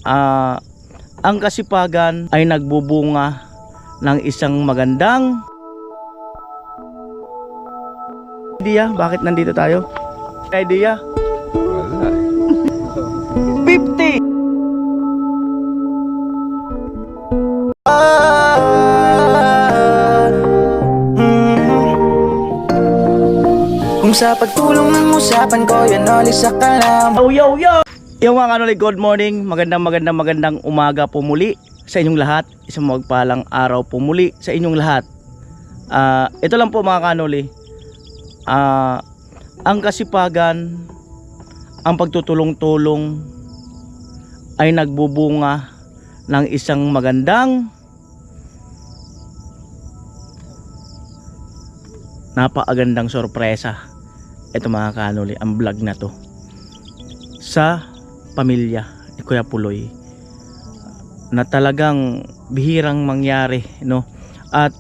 ah, ang kasipagan ay nagbubunga ng isang magandang idea. Bakit nandito tayo? Idea? Wala. 50! Kung sa pagtulong ng usapan ko, yan alis sa kalam. Yo! Yung mga kanuli, good morning. Magandang umaga po muli sa inyong lahat. Isang magpalang araw po muli sa inyong lahat. Ito lang po mga kanuli. Ang kasipagan, ang pagtutulong-tulong ay nagbubunga ng isang magandang napakagandang sorpresa. Ito mga kanuli, ang vlog na to sa pamilya ni Kuya Puloy na talagang bihirang mangyari, no? At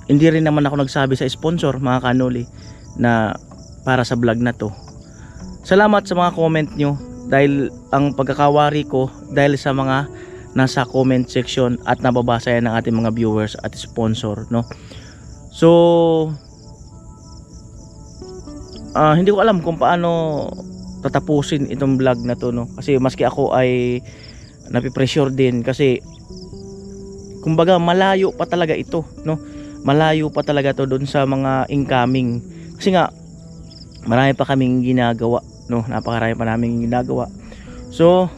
hindi rin naman ako nagsabi sa sponsor mga kanuli na para sa vlog na to. Salamat sa mga comment nyo, dahil ang pagkakawari ko dahil sa mga nasa comment section at nababasa yan ng ating mga viewers at sponsor, no? So hindi ko alam kung paano tatapusin itong vlog na to, no? Kasi maski ako ay napipressure din, kasi kumbaga malayo pa talaga ito, no? Malayo pa talaga to doon sa mga incoming, kasi nga marami pa kaming ginagawa, no? Napakarami pa naming ginagawa. So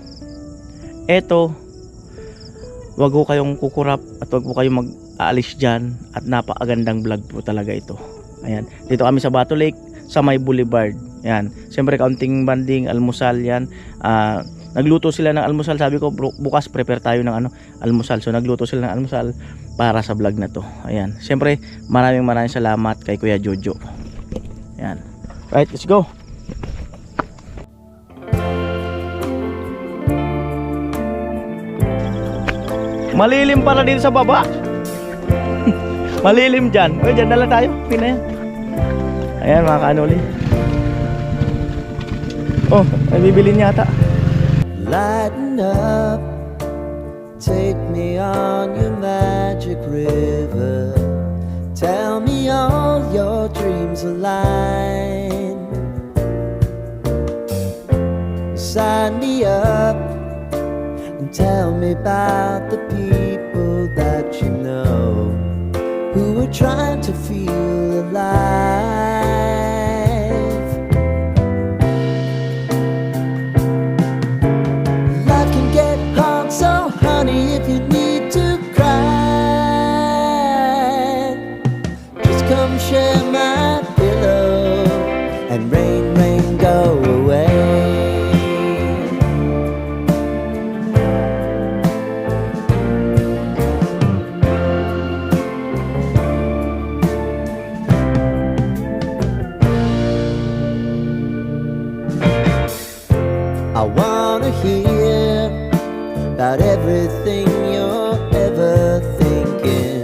eto, wag ko kayong kukurap at wag ko kayong mag-aalis dyan, at napakagandang vlog po talaga ito. Ayan, dito kami sa Bato Lake sa May Boulevard. Yan, siyempre kaunting banding, almusal yan. Nagluto sila ng almusal. Sabi ko bukas prepare tayo ng almusal. So nagluto sila ng almusal para sa vlog na to. Ayan, siyempre maraming salamat kay Kuya Jojo. Yan, right, let's go. Malilim para din sa baba. Malilim dyan. O, dyan na lang tayo. Pina yan. Ayan mga kanuli. Oh, ay bibili niya ata. Lighten up, take me on your magic river. Tell me all your dreams align. Sign me up and tell me about the people that you know who are trying to feel alive. Life can get hard, so honey, if you need to cry, just come share my pillow and rain, rain, go away. I wanna hear about everything you're ever thinking.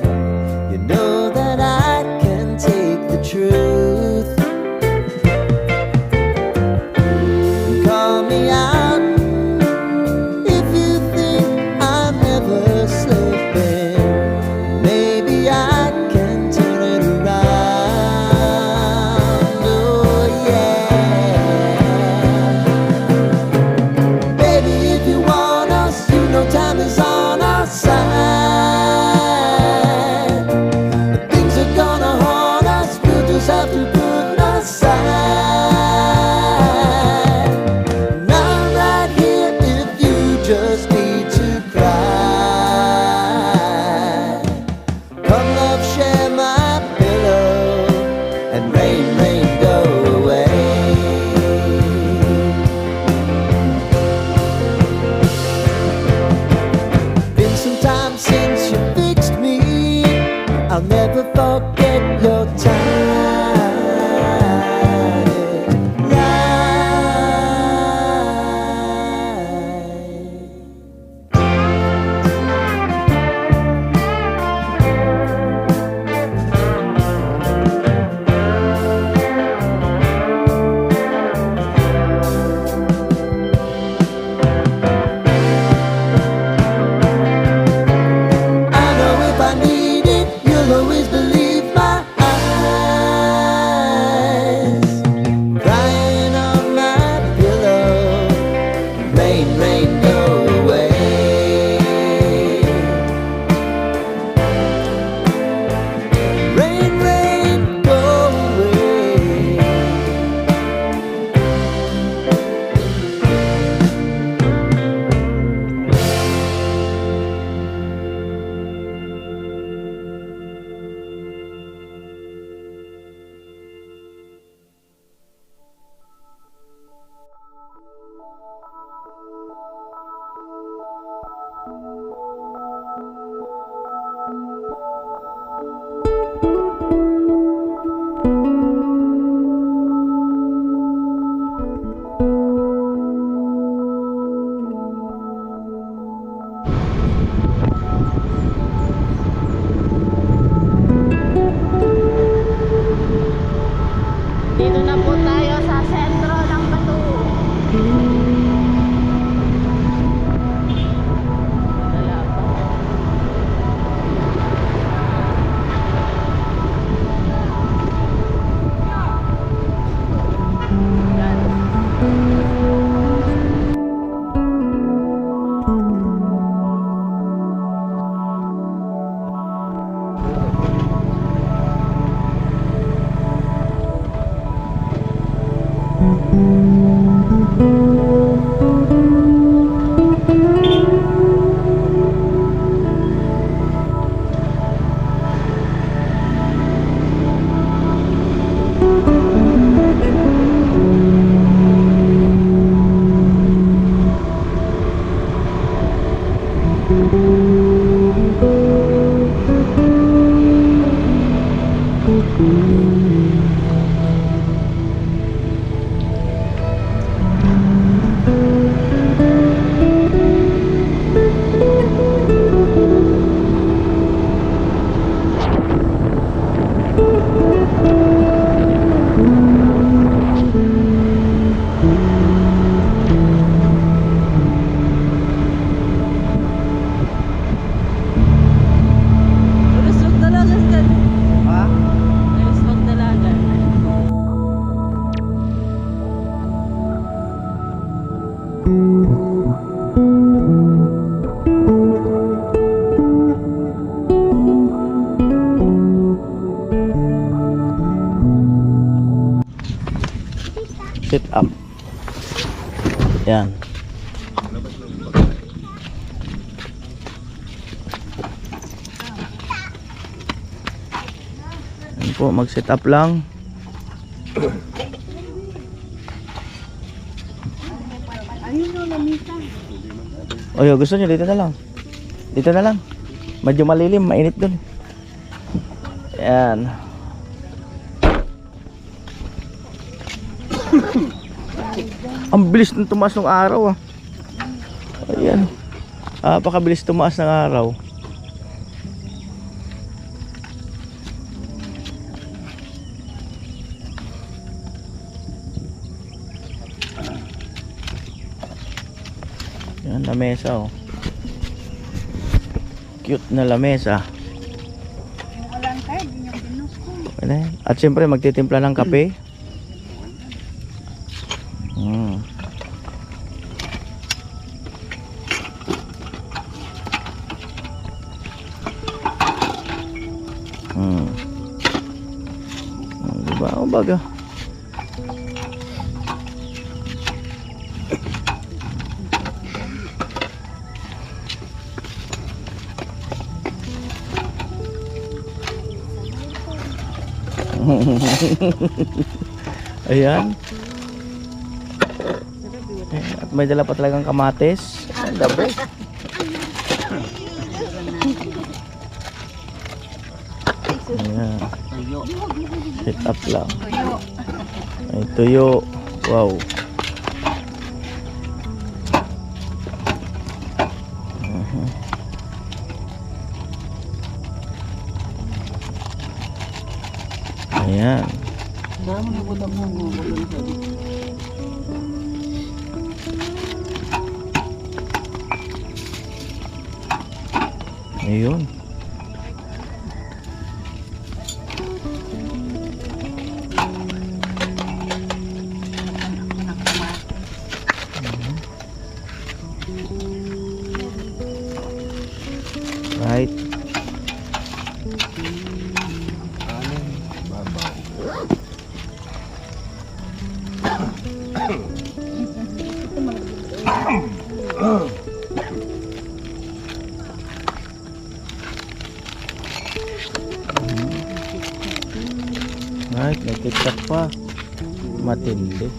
You know that I can take the truth. Call me out if you think I'm never slipping. Maybe I can turn it around. Oh yeah. Baby, if you want us, you know time is on our side. But things are gonna haunt us, we'll just have to put aside. And I'm right here if you just need to cry. Come love, share my pillow and rain, rain, go away. Been some time since you fixed me. I'll never forget your time. Rain, rain, go away. Rain, rain, go away. Dito na po tayo sa sentro ng Batu. Wala pa. Yan. Lusog talaga dyan. Ha? Lusog talaga. Sit up. Yan. Yan po, mag-sit up lang. O yun, gusto nyo, dito na lang. Dito na lang. Medyo malilim, mainit dun. Yan. Ang bilis ng tumaas ng araw ah. Ayan. Napakabilis tumaas ng araw. Yan, lamesa oh. Cute na lamesa. At siyempre magtitimpla ng kape. Diba? O baga. Ayan. At may dala pa talagang kamatis. Ang gabi. Ayan. Sit up lang. Ay, tuyo. Wow. Ayan. Ayun. Right. Right, may ketchup pa. Matindi.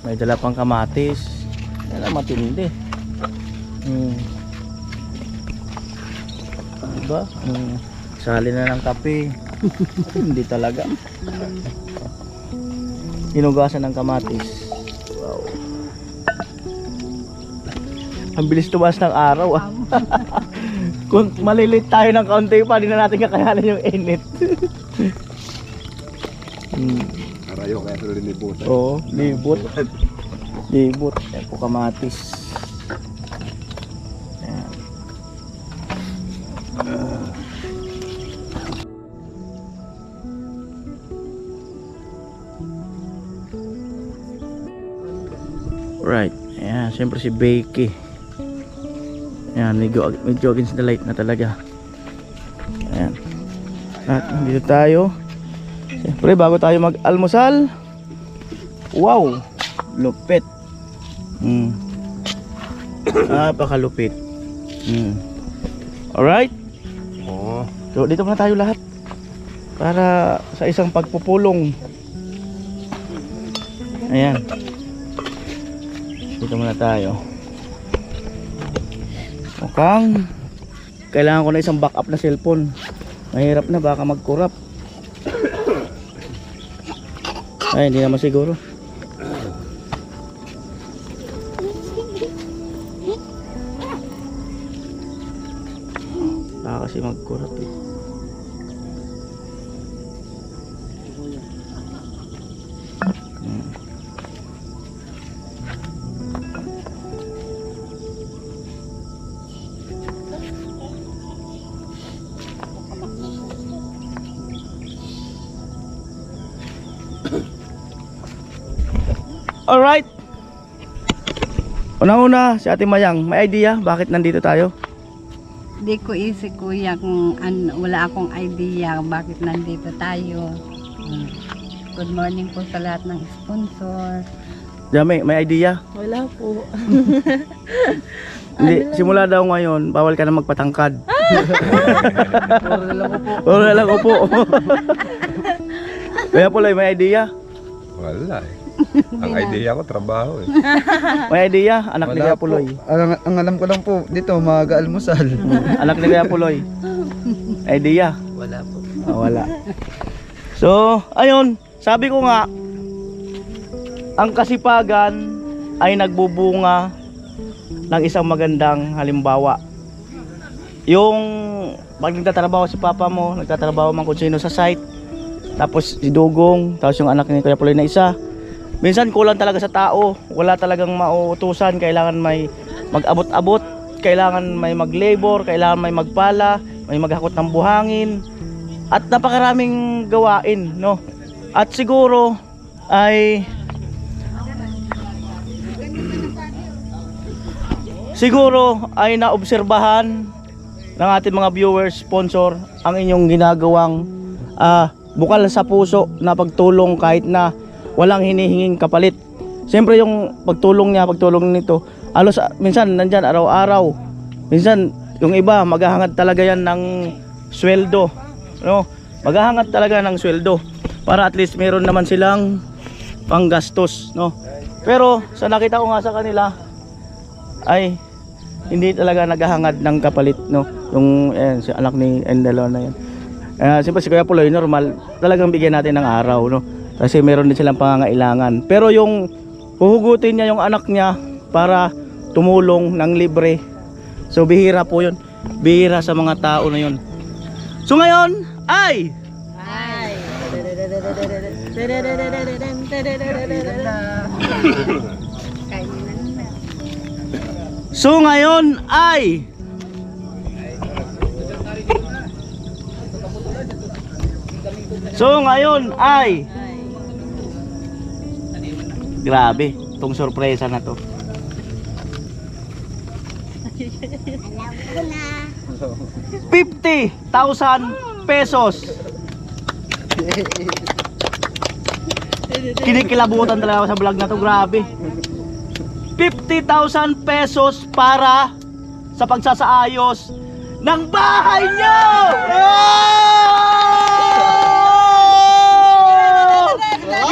May dala pang kamatis. Yan ang matindi. Diba? Sali na ng kape. Hindi talaga. Hinugasan ng kamatis. Wow. Ang bilis tumaas ng araw ah. Kung malilit tayo ng kaunti pa, di na natin kakayanin yung init. Arayo kaya tuloy libutan. Oo, libot. Libot. Yan po kamatis. Ayan. Right. Ayan, siyempre si Becky. Ayan, medyo against the light na talaga. Ayan. At dito tayo. Siyempre, bago tayo mag-almusal. Wow! Lupit. Napakalupit. Alright? Oo. So, dito muna tayo lahat. Para sa isang pagpupulong. Ayan. Dito muna tayo. Mukhang kailangan ko na isang backup na cellphone. Mahirap na, baka mag-corrupt. Ay, hindi naman siguro. Baka kasi mag-corrupt eh. Alright. Una-una, si Ate Mayang, may idea bakit nandito tayo? Di ko isip kuya kung wala akong idea bakit nandito tayo. Good morning po sa lahat ng sponsor. Jame, may idea? Wala po. Hindi, simula daw ngayon, bawal ka na magpatangkad. Puro na lang upo. Kaya pala, may idea? Wala eh. Ang idea ko, trabaho eh. May idea? Anak ni Kuya Puloy. Ang alam ko lang po dito, mag-almusal. Anak ni Kuya Puloy. Idea? Wala po. Wala. So, ayun, sabi ko nga, ang kasipagan ay nagbubunga ng isang magandang halimbawa. Yung pag nagtatrabaho si papa mo, nagtatrabaho man kung sino sa site, tapos si Dugong, tapos yung anak ni Kuya Puloy na isa. Minsan kulang talaga sa tao, wala talagang mauutusan, kailangan may mag-abot-abot, kailangan may mag-labor, kailangan may magpala, may maghakot ng buhangin, at napakaraming gawain, no? At siguro ay naobserbahan ng ating mga viewers, sponsor, ang inyong ginagawang bukal sa puso na pagtulong kahit na walang hinihinging kapalit. Siyempre yung pagtulong nito, alos minsan nandyan araw-araw. Minsan yung iba maghahangad talaga yan ng sweldo, no? Maghahangad talaga ng sweldo para at least meron naman silang panggastos, no? Pero sa nakita ko nga sa kanila ay hindi talaga naghahangad ng kapalit, no? Yung si anak ni Endelo na yan. Siyempre si Kuya Puloy, normal talagang bigyan natin ng araw, no? Kasi meron din silang pangangailangan. Pero yung huhugutin niya yung anak niya para tumulong ng libre, so bihira po yun. Bihira sa mga tao na yun. So ngayon ay Grabe, tong sorpresa na to. Alam ko na. 50,000 pesos. Kinikilabutan talaga ako sa vlog na to, grabe. 50,000 pesos para sa pagsasaayos ng bahay nyo! Oh!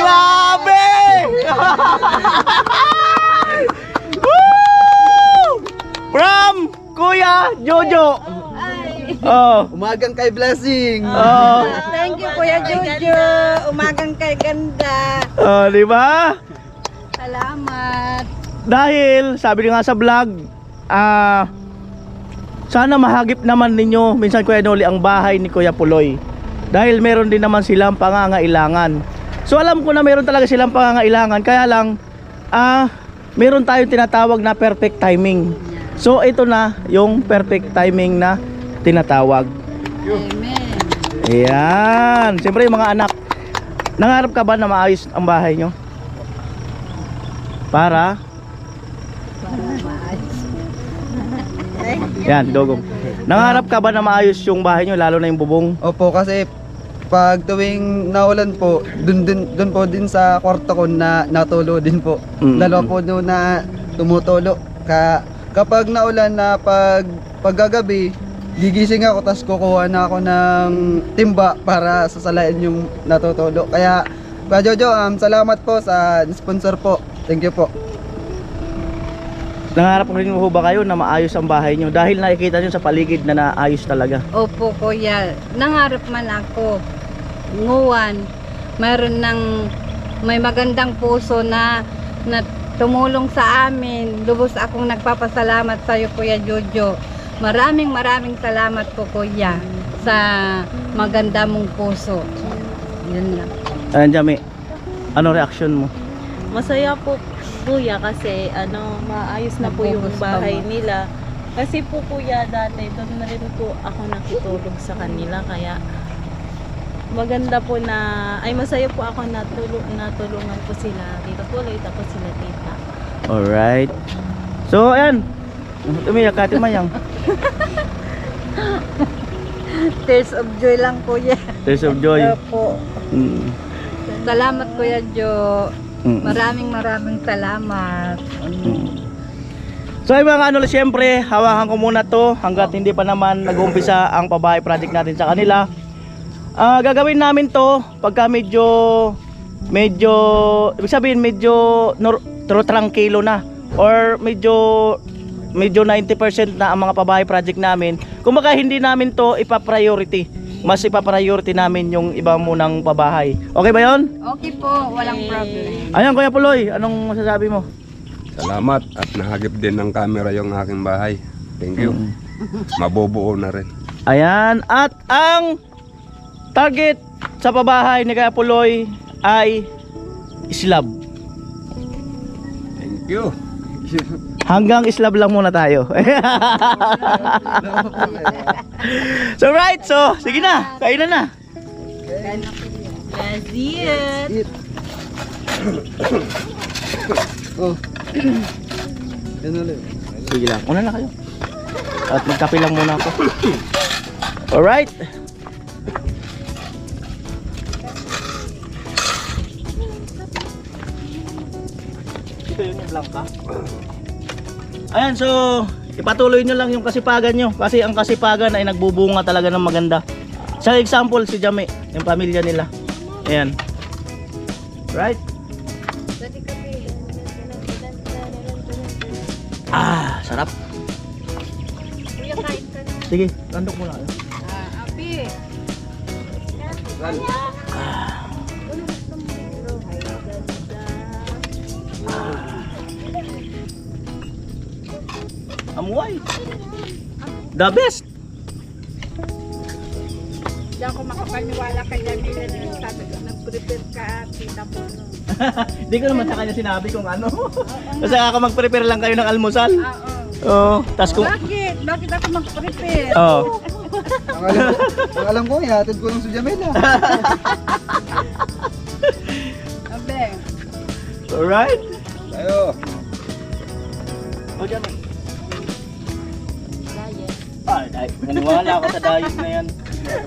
Grabe! Woo! From Kuya Jojo. Oh. Umagang kay Blessing. Oh. Thank you, Kuya Jojo. Umagang kay ganda. Oh, di ba? Salamat. Dahil sabi nga sa vlog, sana mahagip naman ninyo minsan Kuya Noli ang bahay ni Kuya Puloy. Dahil meron din naman silang pangangailangan. So alam ko na meron talaga silang pangangailangan, kaya lang meron tayong tinatawag na perfect timing. So ito na yung perfect timing na tinatawag. Amen. Ayan. Siyempre yung mga anak, nangarap ka ba na maayos ang bahay nyo? Para? Yan, dogong. Nangarap ka ba na maayos yung bahay nyo, lalo na yung bubong? Opo, kasi pag tuwing naulan po, dun po din sa kwarto ko na natulo din po. Dalawa po doon na tumutulo. Kapag naulan na paggagabi, gigising ako tapos kukuha na ako ng timba para sasalain yung natutulo. Kaya Kuya Jojo, salamat po sa sponsor po. Thank you po. Nangarap rin mo ba kayo na maayos ang bahay nyo? Dahil nakikita nyo sa paligid na naayos talaga. Opo, Kuya. Nangarap man ako. Nguwan, may magandang puso na tumulong sa amin. Lubos akong nagpapasalamat sa iyo, Kuya Jojo. Maraming salamat po, Kuya, sa maganda mong puso. Yun lang. Ayan, Jami. Ano reaction mo? Masaya po kuya kasi maayos na po yung bahay nila. Kasi po kuya dati doon na rin po ako nakitulog sa kanila kaya maganda po masaya po ako natulungan po sila Tita Puloy tapos sila tita. Alright. So ayan, umiyak ka Mayang. Tears of joy lang, Kuya. Tears of joy. Opo. Salamat, Kuya Jo. Maraming salamat. So ay mga kanol, siyempre hawakan ko muna to hanggat hindi pa naman nag-uumpisa ang pabahay project natin sa kanila. Gagawin namin to pagka medyo ibig sabihin medyo tranquilo na or medyo 90% na ang mga pabahay project namin. Kumbaga hindi namin to ipa-priority. Mas ipa-priority namin yung iba munang pabahay. Okay ba 'yon? Okay po, walang problem. Ayan Kuya Puloy, anong masasabi mo? Salamat at nahagip din ng camera yung aking bahay. Thank you. Mabubuo na rin. Ayan, at ang target sa pabahay ni Kuya Puloy ay slab. Thank you. Hanggang slab lang muna tayo. So right, so sige na, kainan na. That's it. Oh. Yan ulit. Sige lang, una na kayo. At magkape lang muna ako. Alright. Ito yun yung blanca. Ayan, so ipatuloy nyo lang yung kasipagan nyo. Kasi ang kasipagan ay nagbubunga talaga ng maganda. Sa example, si Jami, yung pamilya nila. Ayan. Right? Sarap. Kuya kain ka na. Sige, landok mo lang. Api. Amuay. The best. Hindi ako makapaniwala kay Jamila na sabi ko, nag-prepare ka, Tita Pulo. Hindi ko naman sa kanya sinabi kung ano. Kasi ako mag-prepare lang kayo ng almusal. Oo. Oo. Tas kung Bakit? Bakit ako mag-prepare? oh. Ang alam ko, ihatid ko lang si Jamila. Abe. Alright? Tayo. O dyan. Maniwala ako sa diet na yan.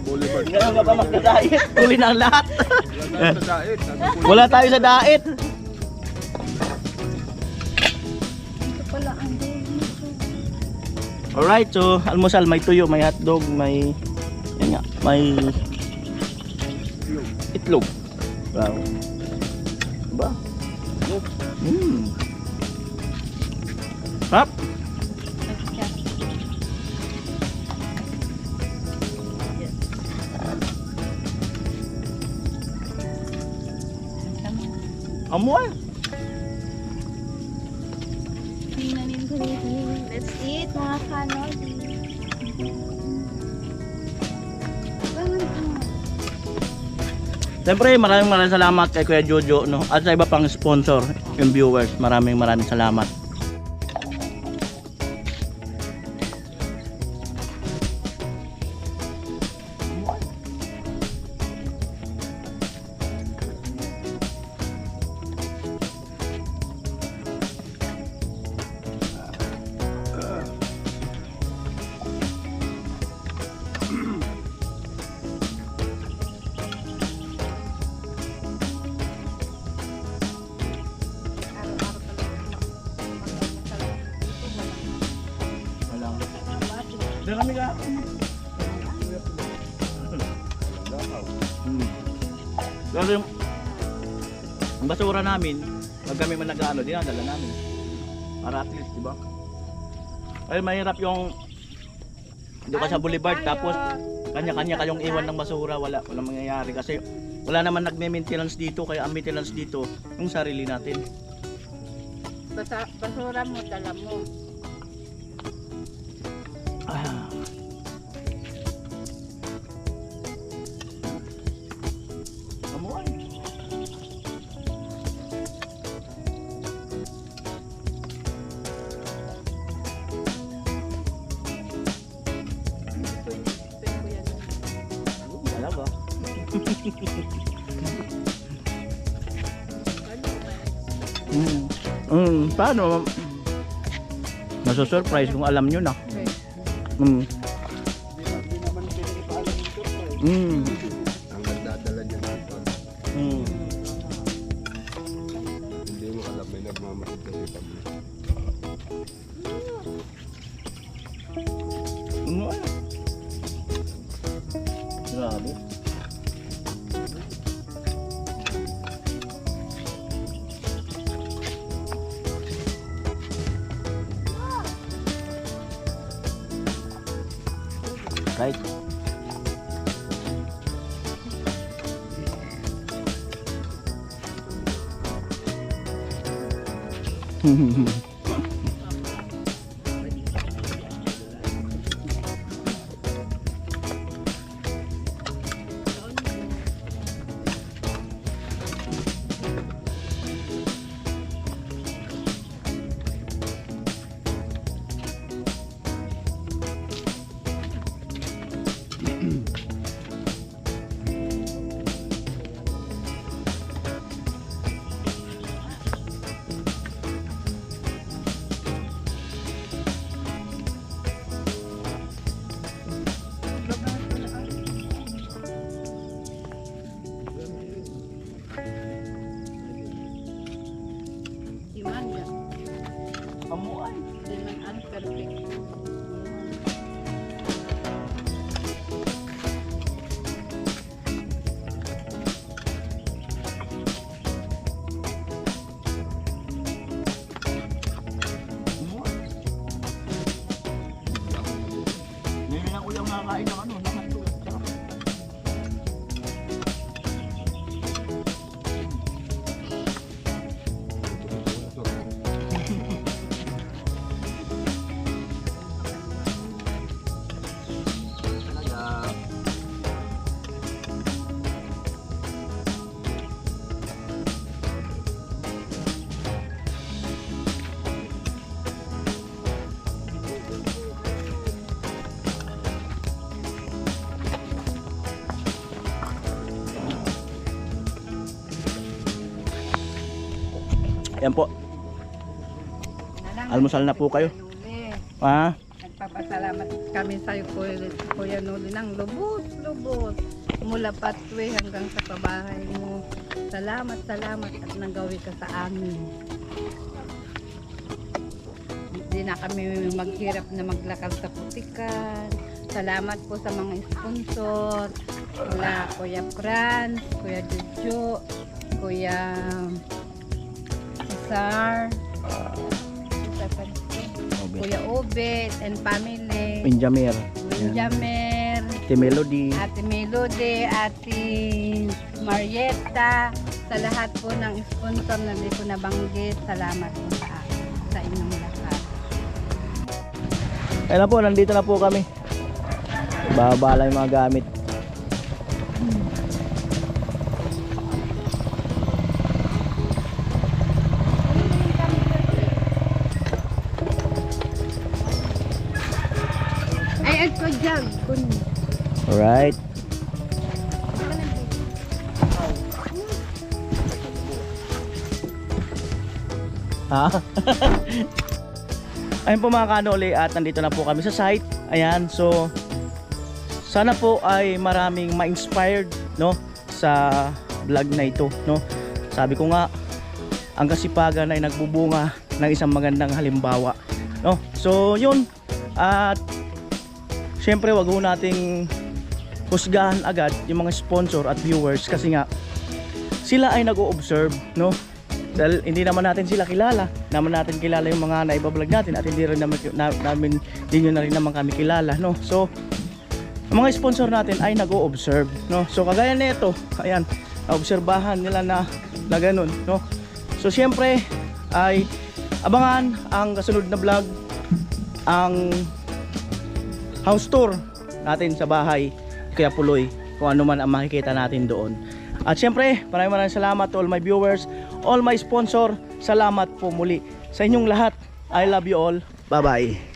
Boulevard. Ngayon nga ba magda-diet? Tuloy na ang lahat. Wala sa diet. Wala tayo sa diet. Alright, so almusal, may tuyo, may hotdog, may yan nga, may itlog. Wow. Diba? Hap. Amual. Let's eat mga kanol. Siyempre, maraming salamat kay Kuya Jojo, no? At sa iba pang sponsor, yung viewers, maraming salamat. Diyan kami ka. Pero yung basura namin, pag kami man nag-ano, dinadala namin. Para at least, di ba? Ay, mahirap yung doon ka sa boulevard, tapos kanya-kanya kayong iwan ng basura, walang mangyayari. Kasi wala naman nagme-maintenance dito, kaya ang maintenance dito, yung sarili natin. Basura mo, dala mo. Ah. Amuan. Talaga. Paano? Maso-surprise kung alam nyo na. Mm. Mm. Ang nagdadala dyan dito. Mm. Hindi mo alam, may nagmamasid kasi kami. Grabe. Right. Iman ya. Amuan. Iman unperfect. Ngayon lang ulang nakakain ng ano, ng hotdog. Yan po. Almusal na po kayo. Ha? Nagpapasalamat kami sa iyo, Kuya Noli, ng lubos-lubos. Mula Patway hanggang sa pabahay mo. Salamat at nagawi ka sa amin. Hindi na kami maghirap na maglakad sa putikan. Salamat po sa mga sponsor. Mula Kuya Franz, Kuya Jojo, Kuya Cesar, Kuya Obet and family. Benjamin. Benjamin, Ate Melody. Ate Melody, Ate Marietta, sa lahat po ng sponsor na di ko nabanggit, salamat po sa inyong lahat. Ayun na po, nandito na po kami. Babala yung mga gamit. Ay, ko dyan. Alright. Ha? Ayun po mga kanoli, at nandito na po kami sa site. Ayan, so sana po ay maraming ma-inspired, no, sa vlog na ito, no. Sabi ko nga, ang kasipagan ay nagbubunga ng isang magandang halimbawa, no. So yun, at syempre wag ho nating husgahan agad yung mga sponsor at viewers, kasi nga sila ay nag-o-observe, no. Dahil hindi naman natin sila kilala, naman natin kilala yung mga naibablog natin, at hindi rin naman hindi nyo na rin naman kami kilala, no. So ang mga sponsor natin ay nag-o-observe, no. So kagaya nito, ayan, naobserbahan nila na ganun, no. So syempre ay abangan ang kasunod na vlog, ang house tour natin sa bahay Kuya Puloy, kung ano man ang makikita natin doon. At syempre, maraming salamat to all my viewers, all my sponsor. Salamat po muli sa inyong lahat. I love you all. Bye bye.